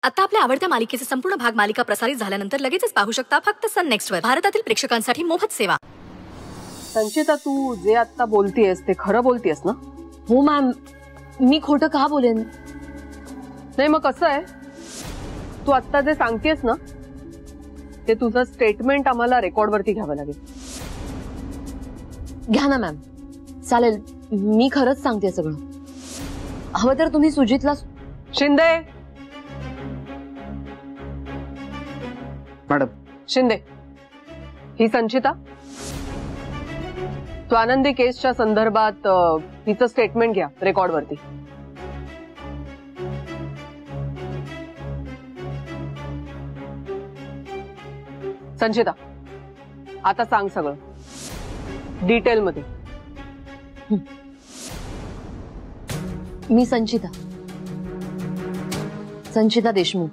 आता आपल्या आवडत्या मालिकेचे संपूर्ण भाग मालिका प्रसारित झाल्यानंतर लगेचच पाहू शकता फक्त सन नेक्स्ट वर. भारतातील प्रेक्षकांसाठी मोफत सेवा. संचिता, तू जे आता बोलतीयस ते खरं बोलतीयस ना? हो मॅम, मी खोटं का बोलेन? नाही मग कसं आहे, तू आता जे सांगतेस ना ते तुझं स्टेटमेंट आम्हाला रेकॉर्ड वरती घ्यावं लागेल. घ्या ना मॅम, चालेल. मी खरंच सांगते सगळं. हवं तर तुम्ही सुजितला. शिंदे मॅडम. शिंदे, ही संचिता स्वानंदी केसच्या संदर्भात तिचं स्टेटमेंट घ्या रेकॉर्ड वरती. संचिता, आता सांग सगळं डिटेल मध्ये. मी संचिता देशमुख.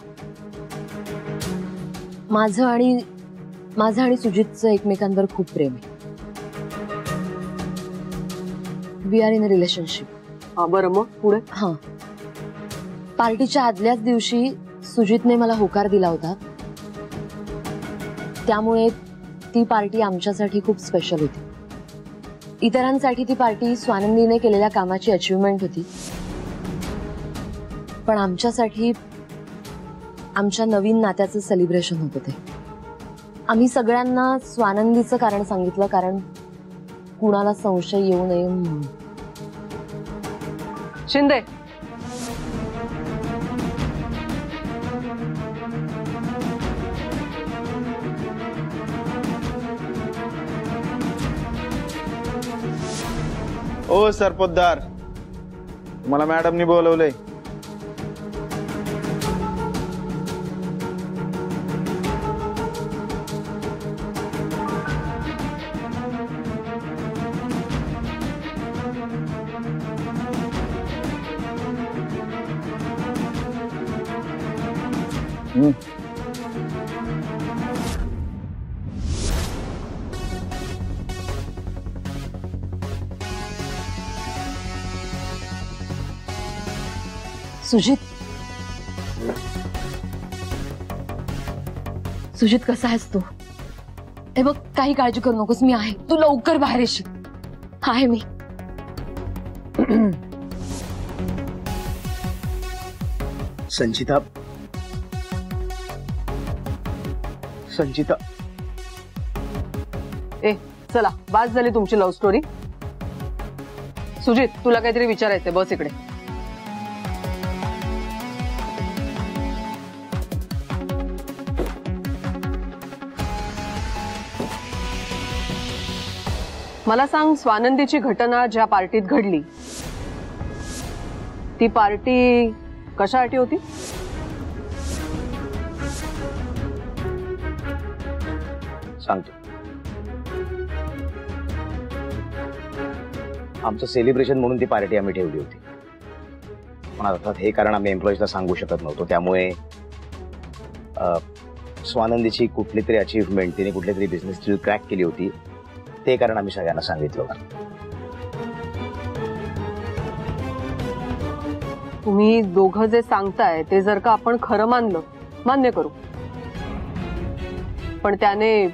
माझं आणि सुजितचं एकमेकांवर खूप प्रेम आहे. We are in a relationship. बरं, मग पुढे? हा, पार्टीच्या आदल्याच दिवशी सुजितने मला होकार दिला होता. त्यामुळे ती पार्टी आमच्यासाठी खूप स्पेशल होती. इतरांसाठी ती पार्टी स्वानंदीने केलेल्या कामाची अचीवमेंट होती, पण आमच्यासाठी आमच्या नवीन नात्याचं सेलिब्रेशन होतं ते. आम्ही सगळ्यांना स्वानंदीचं कारण सांगितलं, कारण कुणाला संशय येऊ नये म्हणून. शिंदे, ओ सरपोतदार, मला मॅडमनी बोलवलंय. सुजित कसा आहेस तू? हे बघ, काही काळजी करू नकोस, मी आहे. तू लवकर बाहेर येशील. आहे मी. संचिता, चला, बास झाली तुमची लव्ह स्टोरी. सुजित, तुला काहीतरी विचारायचंय, बस इकडे. मला सांग, स्वानंदीची घटना ज्या पार्टीत घडली ती पार्टी कशासाठी होती? सांगतो. आमचं सेलिब्रेशन म्हणून ती पार्टी आम्ही ठेवली होती, पण अर्थात हे कारण आम्ही एम्प्लॉईजला सांगू शकत नव्हतो. त्यामुळे स्वानंदीची कुठली तरी अचीवमेंट, तिने कुठली तरी बिझनेस डील क्रॅक केली होती, ते कारण आम्ही सगळ्यांना सांगितलं. तुम्ही दोघं जे सांगताय ते जर का आपण खरं मानलं, मान्य करू, पण त्याने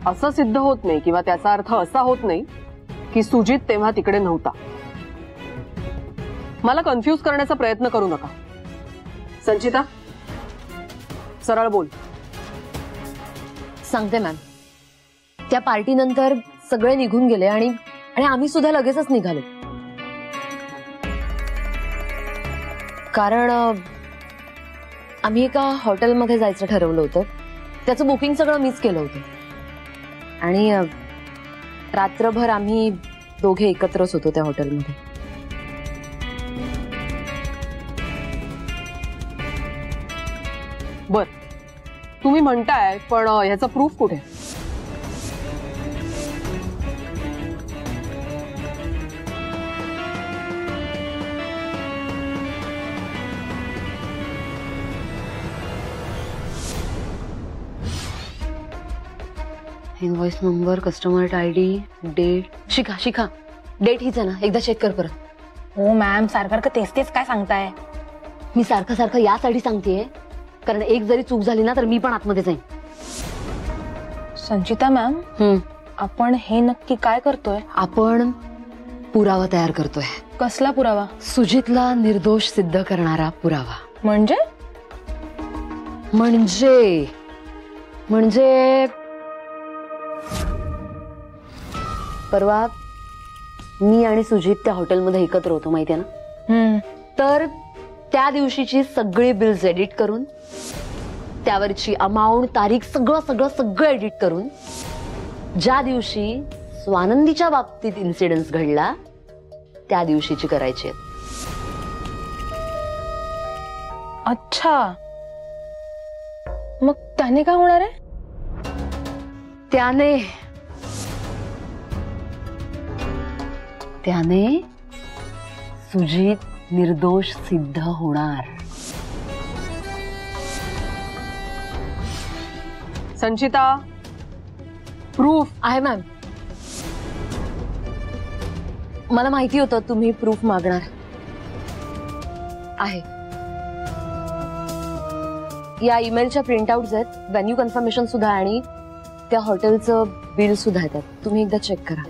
असं सिद्ध होत नाही किंवा त्याचा अर्थ असा होत नाही की सुजित तेव्हा तिकडे नव्हता. मला कन्फ्यूज करण्याचा प्रयत्न करू नका. संचिता, सरळ बोल. सांगते मॅम. त्या पार्टी नंतर सगळे निघून गेले आणि आम्ही सुद्धा लगेचच निघालो, कारण आम्ही एका हॉटेलमध्ये जायचं ठरवलं होतं. त्याचं बुकिंग सगळं मीच केलं होतं आणि रात्रभर आम्ही दोघे एकत्रच होतो त्या हॉटेलमध्ये. बर, तुम्ही म्हणताय, पण ह्याचा प्रूफ कुठे? Invoice number, customer ID, date. Shikha date हीच आहे ना? एकदा चेक कर परत. हो मॅम, सारखं तेच काय सांगताय? मी सारखं सारखं यासाठी सांगतेय कारण एक जरी चूक झाली ना तर मी पण आतमध्ये जाईन. संचिता मॅम, आपण हे नक्की काय करतोय? आपण पुरावा तयार करतोय. कसला पुरावा? सुजितला निर्दोष सिद्ध करणारा पुरावा. म्हणजे म्हणजे म्हणजे परवा मी आणि सुजित त्या हॉटेलमध्ये एकत्र होतो माहितीये ना. तर त्या दिवशीची सगळी बिल्स एडिट करून त्यावरची अमाऊंट तारीख सगळं सगळं सगळं एडिट करून ज्या दिवशी स्वानंदीच्या बाबतीत इन्सिडेंट घडला त्या दिवशीची करायची. अच्छा, मग त्याने काय होणार आहे? त्याने सुजित निर्दोष सिद्ध होणार. संचिता, प्रूफ आहे मॅम. मला माहिती होतं तुम्ही प्रूफ मागणार. आहे. या ईमेलच्या प्रिंटआउट्स आहेत, व्हेन्यू कन्फर्मेशन सुद्धा आणि त्या हॉटेलचं बिल सुद्धा येतात. तुम्ही एकदा चेक करा.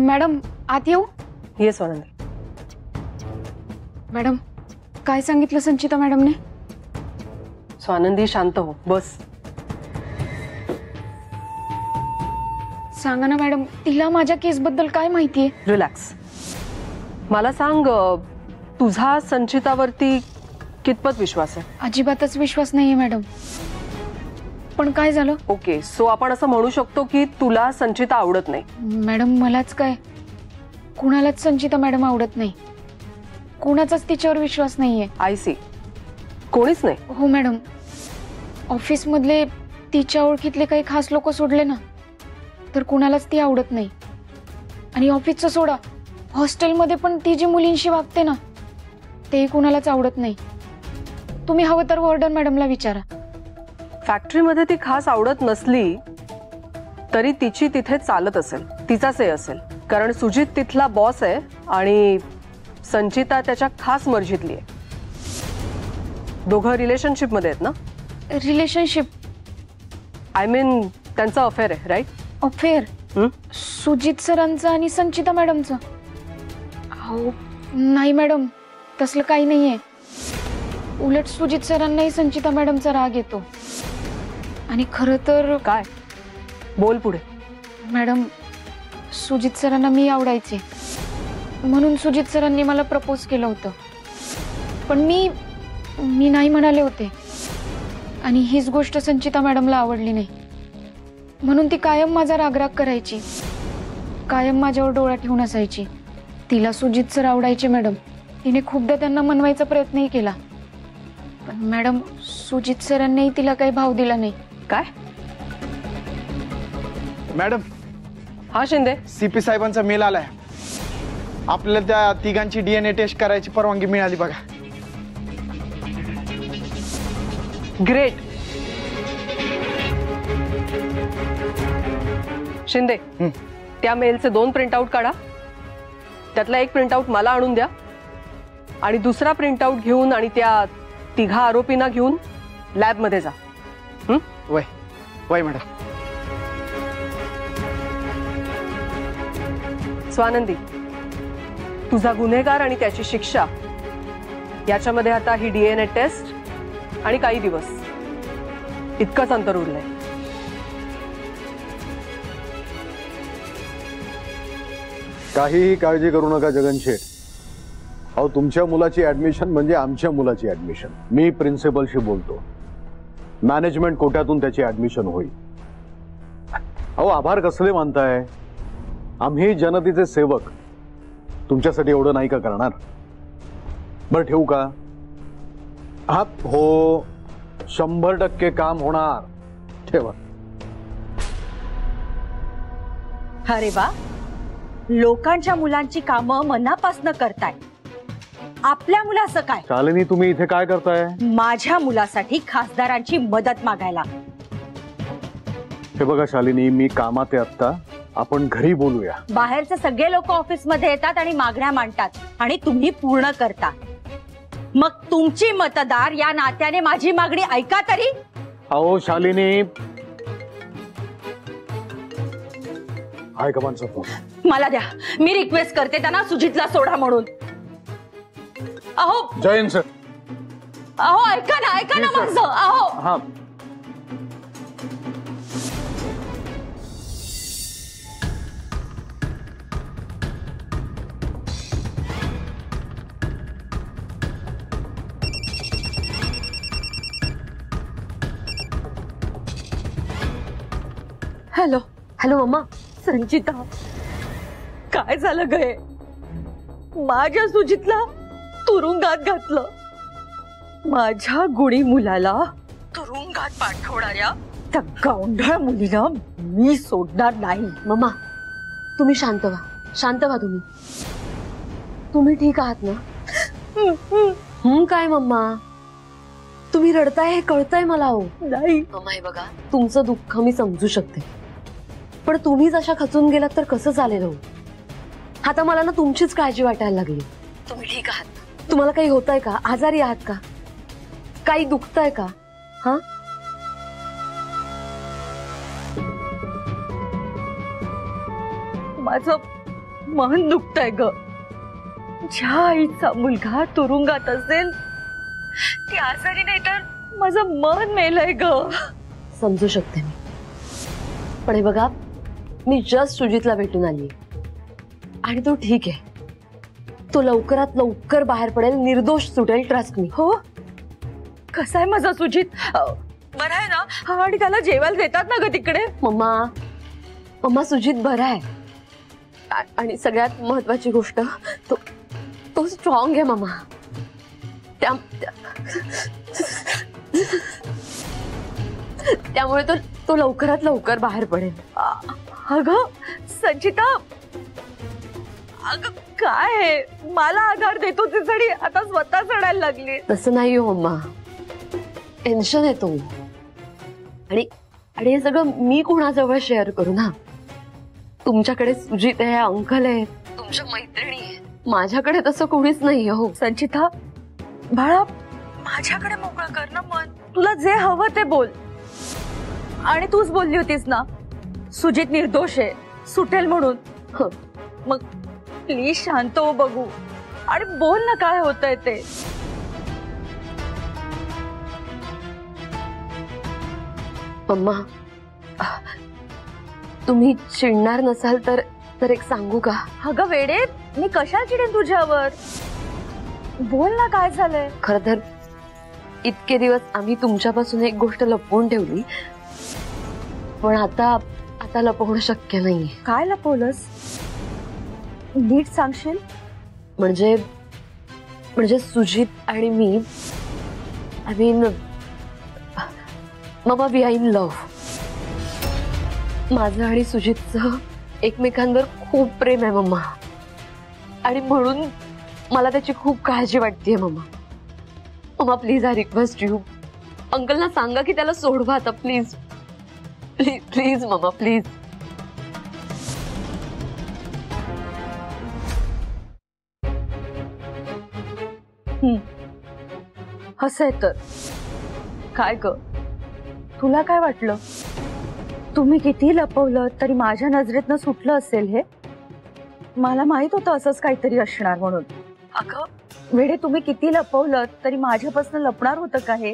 मॅडम आत येऊ? ये स्वानंदी. मॅडम काय सांगितलं संचिता मॅडमने? स्वानंदी शांत हो, बस. सांगा ना मॅडम, तिला माझ्या केस बद्दल काय माहितीये? रिलॅक्स. मला सांग, तुझा संचितावरती कितपत विश्वास आहे? अजिबातच विश्वास नाहीये मॅडम. पण काय झालं? ओके, सो आपण असं म्हणू शकतो की तुला संचिता आवडत नाही. मॅडम मलाच काय, कुणालाच संचिता मॅडम आवडत नाही. कुणाचाच तिच्यावर विश्वास नाहीये. I see. कोणीच नाही? हो मॅडम, ऑफिस मधले तिच्या ओळखीतले काही खास लोक सोडले ना तर कुणालाच ती आवडत नाही. आणि ऑफिसचं सोडा, हॉस्टेलमध्ये पण ती जी मुलींशी वागते ना तेही कुणालाच आवडत नाही. तुम्ही हवं तर वॉर्डन मॅडमला विचारा. फॅक्टरीमध्ये ती खास आवडत नसली तरी तिची तिथे चालत असेल, तिचाच हे असेल. कारण सुजित तिथला बॉस आहे आणि संचिता त्याच्या खास मर्जीतली आहे. दोघं रिलेशनशिप मध्ये आहेत ना? रिलेशनशिप आय मीन त्यांचं अफेअर आहे, राईट? अफेअर? सुजित सरांचं आणि संचिता मॅडमचं? हो नाही मॅडम, तसलं काही नाहीये. उलट सुजित सरांनाही संचिता मॅडमचा राग येतो. आणि खरं तर काय? बोल पुढे. मॅडम, सुजित सरांना मी आवडायचे म्हणून सुजित सरांनी मला प्रपोज केलं होतं. पण मी नाही म्हणाले होते. आणि हीच गोष्ट संचिता मॅडमला आवडली नाही म्हणून ती कायम माझा रागराग करायची, कायम माझ्यावर डोळा ठेवून असायची. तिला सुजित सर आवडायचे मॅडम. तिने खूपदा त्यांना मनवायचा प्रयत्नही केला पण मॅडम सुजित सरांनी तिला काही भाव दिला नाही. काय? मॅडम. हा शिंदे. सीपी साहेबांचा मेल आलाय. आपल्याला त्या तिघांची DNA टेस्ट करायची परवानगी मिळाली बघा. ग्रेट. शिंदे, त्या मेलचे 2 प्रिंटआउट काढा. त्यातला एक प्रिंटआउट मला आणून द्या आणि दुसरा प्रिंटआउट घेऊन आणि त्या तिघा आरोपींना घेऊन लॅब मध्ये जा. वय वय मॅडम. स्वानंदी, तुझा गुन्हेगार आणि त्याची शिक्षा याच्यामध्ये आता ही DNA टेस्ट आणि काही दिवस इतकंच अंतर उरलंय. काहीही काळजी करू नका जगन शेठ. अहो, तुमच्या मुलाची ऍडमिशन म्हणजे आमच्या मुलाची ऍडमिशन. मी प्रिन्सिपलशी बोलतो, मॅनेजमेंट कोट्यातून त्याची ऍडमिशन होईल. अहो, आभार कसले मानताय? आम्ही जनतेचे सेवक, तुमच्यासाठी एवढं नाही का करणार? बरं ठेवू का? हा हो, 100% काम होणार. ठेवा. अरे वा, लोकांच्या मुलांची कामं मनापासनं करताय. आपल्या मुलाचं काय? शालिनी, तुम्ही इथे काय करताय? माझ्या मुलासाठी खासदारांची मदत मागायला. हे बघा शालिनी, मी कामात आहे आता, आपण घरी बोलूया. बाहेरचे सगळे लोक ऑफिस मध्ये येतात आणि मागण्या मांडतात आणि तुम्ही पूर्ण करता. मग तुमची मतदार या नात्याने माझी मागणी ऐका तरी. अहो शालिनी, हाय कमांचा फोन मला द्या, मी रिक्वेस्ट करते त्यांना सुजितला सोडा म्हणून. अहो जयंत सर. अहो ऐका ना माझं. अहो हा, हॅलो. Hello mamma. संचिता, काय झालं गे? माझ्या सुजितला तुरुंगात घातलं. माझ्या गुणी मुलाला तुरुंगात पाठवणाऱ्या त्या गावंढळ मुलीला मी सोडणार नाही. मम्मा तुम्ही शांत व्हा, शांत व्हा. तुम्ही ठीक आहात ना? काय मम्मा, तुम्ही रडताय हे कळतंय मला. हो नाही मम्मा, हे बघा, तुमचं दुःख मी समजू शकते, पण तुम्हीच अशा खचून गेलात तर कसं चालेल? हो, आता मला ना तुमचीच काळजी वाटायला लागली. तुम्ही ठीक आहात? तुम्हाला काही होतंय का? आजारी आहात का? काही दुखतंय का? हा, माझं मन दुखतंय ग. ज्या आईचा मुलगा तुरुंगात असेल ती आजारी नाही तर माझं मन मेलय ग. समजू शकते मी, पण हे बघा, मी जस्ट सुजितला भेटून आली आणि तो ठीक आहे. तो लवकरात लवकर बाहेर पडेल, निर्दोष सुटेल, ट्रस्ट मी. हो, कसा आहे माझा सुजित? बरा आहे ना? आणि त्याला जेवायला देतात ना ग तिकडे? मम्मा सुजित बरा आहे, आणि सगळ्यात महत्वाची गोष्ट, तो स्ट्रॉंग आहे मम्मा. त्यामुळे तो लवकरात लवकर बाहेर पडेल. अगं संचिता, अगं काय आहे? मला आधार देतो ती सडी आता स्वतः चढायला लागली. तसं नाही हो मम्मा, टेन्शन येतो. आणि हे सगळं मी कोणाजवळ शेअर करू ना? तुमच्याकडे सुजित आहे, अंकल आहे, तुमच्या मैत्रिणी आहे. माझ्याकडे तसं कोणीच नाही. हो संचिता बाळा, माझ्याकडे मोकळं कर ना मन. तुला जे हवं ते बोल. आणि तूच बोलली होतीस ना सुजित निर्दोष आहे, सुटेल म्हणून. मग प्लीज शांत हो बघू आणि बोल ना काय होतंय ते. मम्मा, तुम्ही चिडणार नसाल तर एक सांगू का? अगं वेडे, मी कशाला चिडेन तुझ्यावर? बोल ना काय झालंय. खरं तर इतके दिवस आम्ही तुमच्यापासून एक गोष्ट लपवून ठेवली, पण आता लपवणं शक्य नाहीये. काय लपवलंस? नीट सांगशील? म्हणजे सुजित आणि मी, I mean mamma, we are in love. माझं आणि सुजितचं एकमेकांवर खूप प्रेम आहे मम्मा, आणि म्हणून मला त्याची खूप काळजी वाटतेय mamma. Mamma please, I request you, अंकलना सांगा की त्याला सोडवा आता, please please please mamma, please. हसय तर काय ग, तुला काय वाटलं? तुम्ही किती लपवलं तरी माझ्या नजरेतनं सुटलं असेल हे. मला माहित होतं असंच काहीतरी असणार म्हणून. अगं वेडे, तुम्ही किती लपवलं तरी माझ्यापासून लपणार होतं का हे?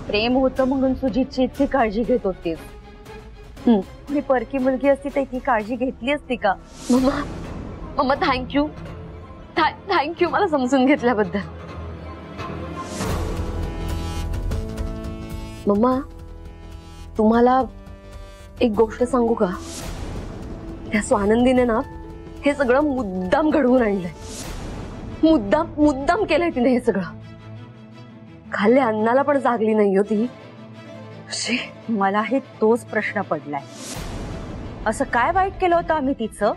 प्रेम होतं म्हणून सुजितची इतकी काळजी घेत होतीस. मी परकी मुलगी असती तर इतकी काळजी घेतली असती का? मम्मा थँक्यू, थँक्यू मला समजून घेतल्याबद्दल. मम्मा, तुम्हाला एक गोष्ट सांगू का? त्या स्वानंदीने ना हे सगळं मुद्दाम घडवून आणलंय. मुद्दाम केलंय तिने हे सगळं. खाल्ल्या अन्नाला पण जागली नाही होती. मलाही तोच प्रश्न पडलाय. असं काय वाईट केलं होतं आम्ही तिचं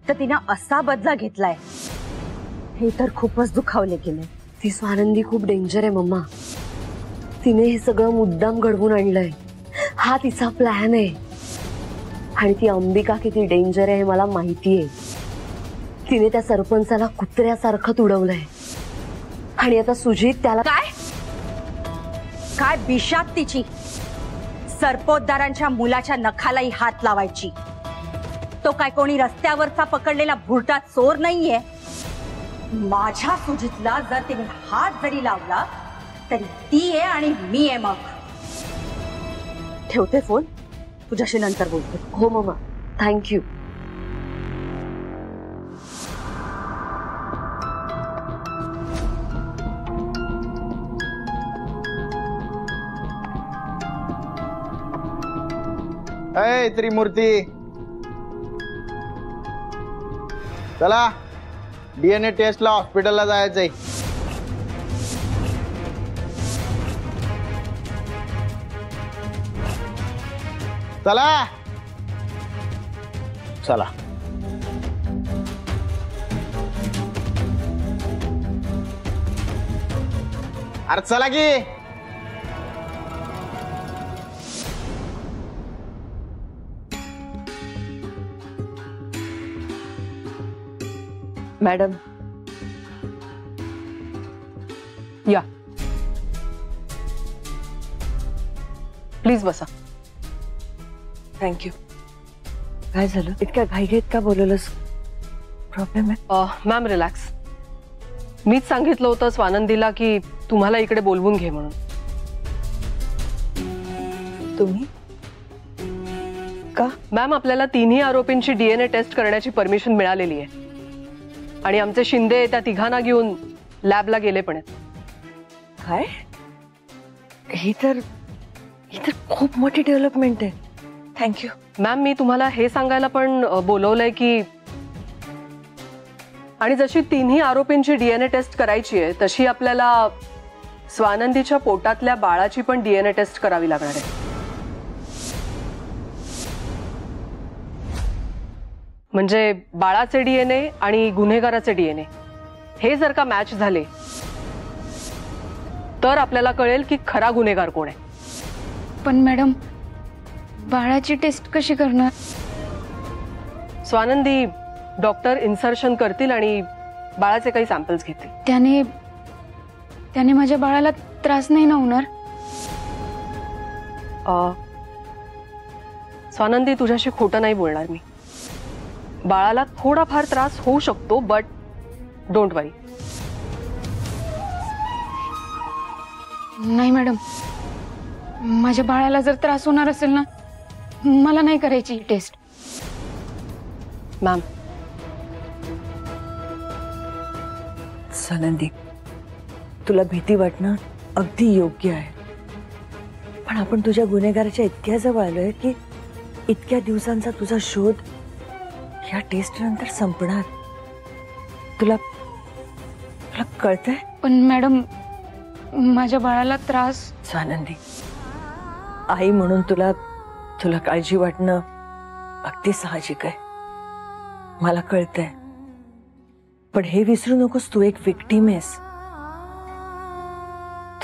तर तिनं असा बदला घेतलाय. हे तर खूपच दुखावले गेले. ती स्वानंदी खूप डेंजर आहे मम्मा. तिने हे सगळं मुद्दाम घडवून आणलंय. हा तिचा प्लॅन आहे. आणि ती अंबिका किती डेंजर आहे हे मला माहितीये. तिने त्या सरपंचाला कुत्र्यासारखं तुडवलंय. आणि आता सुजित त्याला काय बिशात तिची. सरपोतदारांच्या मुलाच्या नखालाही हात लावायची. तो काय कोणी रस्त्यावरचा पकडलेला भुरटा चोर नाहीये. माझ्या सुजितला जर तिने हात जरी लावला तरी ती आहे आणि मी आहे. मग ठेवते फोन. तुझ्याशी नंतर बोलते. हो मम्मा, थँक्यू. अय त्रिमूर्ती, चला डीएनए टेस्टला हॉस्पिटलला जायचंय. चला चला. अरे चला की. मॅडम या, प्लीज बसा. थँक्यू. काय झालं? इतक्या घाईघाईत का बोलवलंस? प्रॉब्लेम आहे? Ma'am relax. मीच सांगितलं होतं स्वानंदीला की तुम्हाला इकडे बोलवून घे म्हणून. तुम्ही का? मॅम, आपल्याला तिन्ही आरोपींची डीएनए टेस्ट करण्याची परमिशन मिळालेली आहे. आणि आमचे शिंदे त्या तिघांना घेऊन लॅबला गेले पण आहेत. काय? ही तर खूप मोठी डेव्हलपमेंट आहे. थँक्यू. मॅम, मी तुम्हाला हे सांगायला पण बोलवलंय की आणि जशी तिन्ही आरोपींची डीएनए टेस्ट करायची आहे तशी आपल्याला स्वानंदीच्या पोटातल्या बाळाची पण डीएनए टेस्ट करावी लागणार आहे. म्हणजे बाळाचे डीएनए आणि गुन्हेगाराचे डीएनए हे जर का मॅच झाले तर आपल्याला कळेल की खरा गुन्हेगार कोण आहे. पण मॅडम, बाळाची टेस्ट कशी करणार? स्वानंदी डॉक्टर इन्सर्शन करतील आणि बाळाचे काही सॅम्पल्स घेतील. त्याने माझ्या बाळाला त्रास नाही ना होणार? स्वानंदी, तुझ्याशी खोटं नाही बोलणार मी. बाळाला थोडाफार त्रास होऊ शकतो, बट डोंट वरी. नाही मॅडम, माझ्या बाळाला जर त्रास होणार असेल ना, मला नाही करायची ही टेस्ट. मॅम, स्वानंदी, तुला भीती वाटणं अगदी योग्य आहे. पण आपण तुझ्या गुन्हेगाराच्या इतक्या जवळ आलोय की इतक्या दिवसांचा तुझा शोध या टेस्ट नंतर संपणार. तुला कळतंय? पण मॅडम, माझ्या बाळाला त्रास. स्वानंदी, आई म्हणून तुला काळजी वाटणं अगदी साहजिक आहे. मला कळतंय. पण हे विसरू नकोस, तू एक विक्टिम आहेस.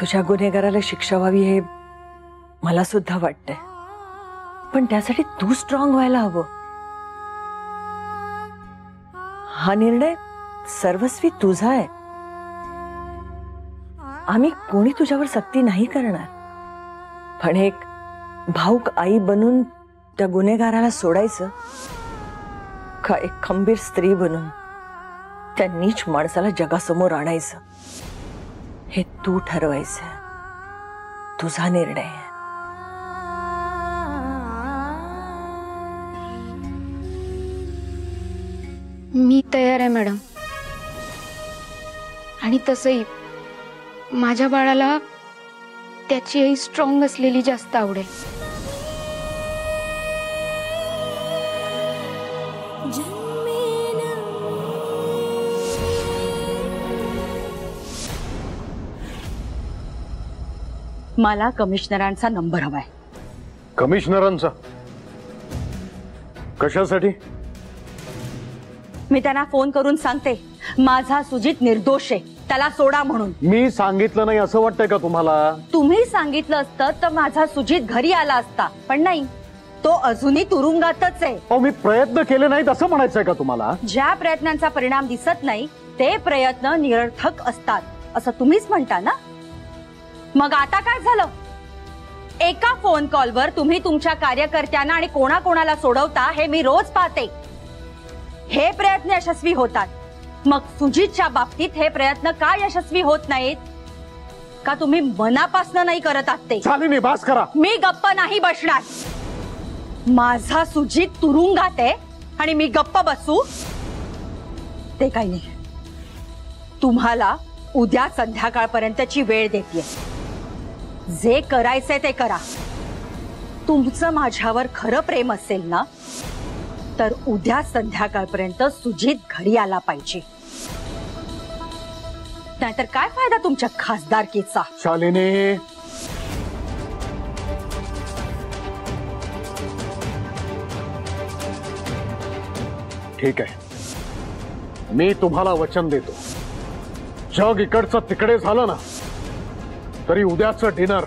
तुझ्या गुन्हेगाराला शिक्षा व्हावी हे मला सुद्धा वाटतंय. पण त्यासाठी तू स्ट्रॉंग व्हायला हवं. हा निर्णय सर्वस्वी तुझा आहे. आम्ही कोणी तुझ्यावर सक्ती नाही करणार. पण एक भाऊक आई बनून त्या गुन्हेगाराला सोडायचं का एक खंबीर स्त्री बनून त्या नीच माणसाला जगासमोर आणायचं हे तू ठरवायचं. तुझा निर्णय आहे. मी तयार आहे मॅडम. आणि तसंही माझ्या बाळाला त्याची आई स्ट्रॉंग असलेली जास्त आवडेल. मला कमिशनरांचा नंबर हवाय. कमिशनरांचा कशासाठी? मी त्यांना फोन करून सांगते माझा सुजित निर्दोष आहे, त्याला सोडा म्हणून. मी सांगितलं नाही असं वाटतंय का तुम्हाला? तुम्ही सांगितलं असतं तर माझा सुजित घरी आला असता, पण नाही, तो अजूनही तुरुंगातच आहे. अहो मी प्रयत्न केले नाहीत असं म्हणायचंय का तुम्हाला? ज्या प्रयत्नांचा परिणाम दिसत नाही ते प्रयत्न निरर्थक असतात असं तुम्हीच म्हणता ना. मग आता काय झालं? एका फोन कॉलवर तुम्ही तुमच्या कार्यकर्त्यांना आणि कोणाकोणाला सोडवता हे मी रोज पाहते. हे प्रयत्न यशस्वी होतात, मग सुजितच्या बाबतीत हे प्रयत्न का यशस्वी होत नाहीत? का तुम्ही मनापासनं नाही करत आहात ते? शालिनी बास करा. मी गप्प नाही बसणार. माझा सुजित तुरुंगात आहे आणि मी गप्प बसू? ते काही नाही. तुम्हाला उद्या संध्याकाळपर्यंतची वेळ देते. जे करायचंय ते करा. तुमचं माझ्यावर खरं प्रेम असेल ना तर उद्या संध्याकाळपर्यंत सुजित घरी आला पाहिजे, नाहीतर काय फायदा तुमच्या खासदारकीचा? शालिनी ठीक आहे, मी तुम्हाला वचन देतो, जग इकडचं तिकडे झालं ना तरी उद्याचं डिनर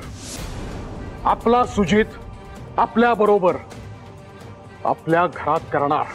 आपला सुजित आपल्या बरोबर आपल्या घरात करणार.